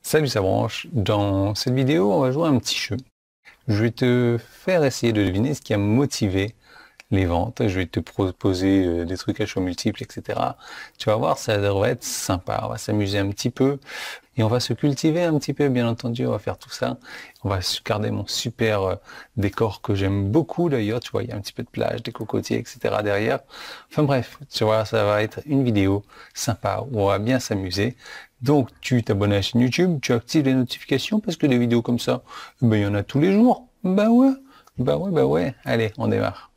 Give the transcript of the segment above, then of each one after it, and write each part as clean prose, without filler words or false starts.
Salut ça branche, dans cette vidéo on va jouer à un petit jeu. Je vais te faire essayer de deviner ce qui a motivé les ventes. Je vais te proposer des trucs à choix multiples, etc. Tu vas voir, ça devrait être sympa. On va s'amuser un petit peu et on va se cultiver un petit peu, bien entendu. On va faire tout ça. On va garder mon super décor que j'aime beaucoup d'ailleurs. Tu vois, il y a un petit peu de plage, des cocotiers, etc. derrière. Enfin bref, tu vois, ça va être une vidéo sympa où on va bien s'amuser. Donc, tu t'abonnes à la chaîne YouTube, tu actives les notifications parce que des vidéos comme ça, ben, il y en a tous les jours. Bah ouais, bah ouais, bah ouais. Allez, on démarre.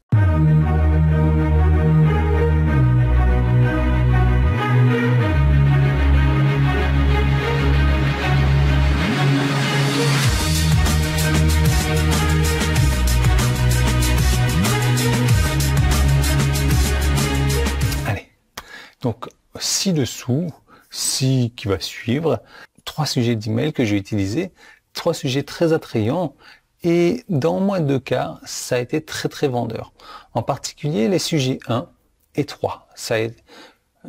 Allez. Donc, ci-dessous, qui va suivre, 3 sujets d'email que j'ai utilisés, 3 sujets très attrayants. Et dans moins de 2 cas, ça a été très très vendeur. En particulier les sujets 1 et 3. Ça a été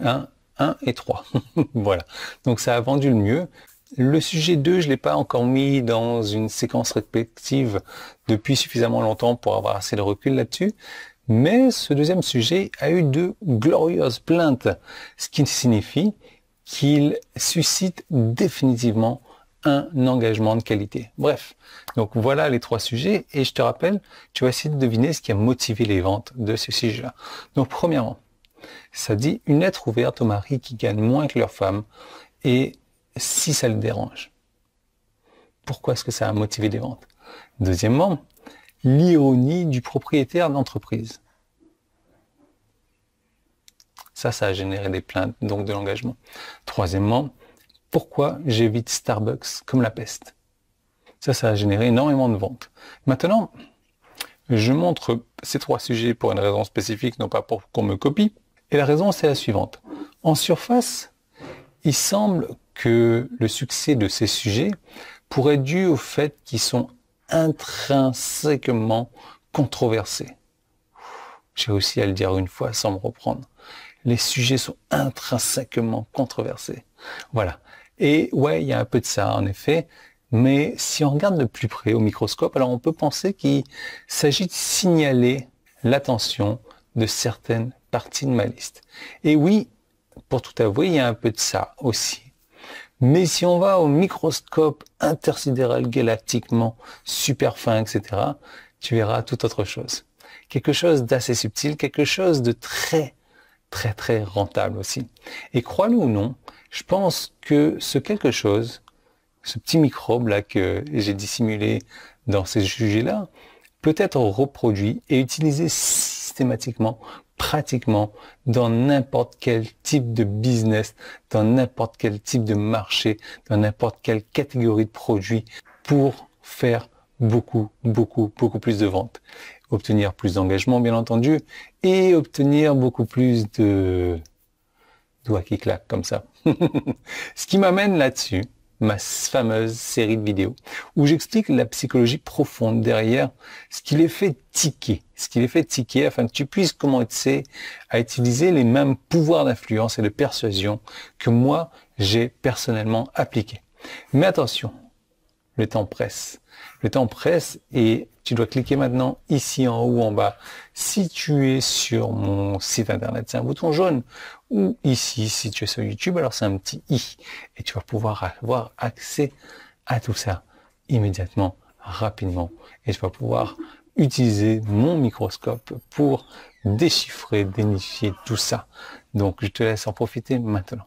1 et 3. Voilà. Donc ça a vendu le mieux. Le sujet 2, je l'ai pas encore mis dans une séquence respective depuis suffisamment longtemps pour avoir assez de recul là-dessus. Mais ce deuxième sujet a eu de glorieuses plaintes, ce qui signifie qu'il suscite définitivement un engagement de qualité. Bref, donc voilà les 3 sujets et je te rappelle, tu vas essayer de deviner ce qui a motivé les ventes de ce sujet-là. Donc premièrement, ça dit une lettre ouverte aux maris qui gagnent moins que leur femme et si ça le dérange. Pourquoi est-ce que ça a motivé les ventes? Deuxièmement, l'ironie du propriétaire d'entreprise. Ça a généré des plaintes, donc de l'engagement. Troisièmement, pourquoi j'évite Starbucks comme la peste? Ça a généré énormément de ventes. Maintenant, je montre ces 3 sujets pour une raison spécifique, non pas pour qu'on me copie. Et la raison, c'est la suivante. En surface, il semble que le succès de ces sujets pourrait être dû au fait qu'ils sont intrinsèquement controversés. J'ai réussi à le dire une fois sans me reprendre. Les sujets sont intrinsèquement controversés. Voilà. Et ouais, il y a un peu de ça, en effet. Mais si on regarde de plus près au microscope, alors on peut penser qu'il s'agit de signaler l'attention de certaines parties de ma liste. Et oui, pour tout avouer, il y a un peu de ça aussi. Mais si on va au microscope intersidéral galactiquement super fin, etc., tu verras tout autre chose. Quelque chose d'assez subtil, quelque chose de très rentable aussi. Et crois-le ou non, je pense que ce quelque chose, ce petit microbe là que j'ai dissimulé dans ces sujets-là, peut être reproduit et utilisé systématiquement, pratiquement, dans n'importe quel type de business, dans n'importe quel type de marché, dans n'importe quelle catégorie de produits pour faire beaucoup plus de ventes. Obtenir plus d'engagement, bien entendu, et obtenir beaucoup plus de doigts qui claquent comme ça. Ce qui m'amène là-dessus, ma fameuse série de vidéos, où j'explique la psychologie profonde derrière ce qui les fait tiquer, afin que tu puisses commencer à utiliser les mêmes pouvoirs d'influence et de persuasion que moi, j'ai personnellement appliqués. Mais attention, le temps presse. Le temps presse et tu dois cliquer maintenant ici en haut en bas. Si tu es sur mon site internet, c'est un bouton jaune. Ou ici, si tu es sur YouTube, alors c'est un petit i. Et tu vas pouvoir avoir accès à tout ça immédiatement, rapidement. Et tu vas pouvoir utiliser mon microscope pour déchiffrer, dénicher tout ça. Donc je te laisse en profiter maintenant.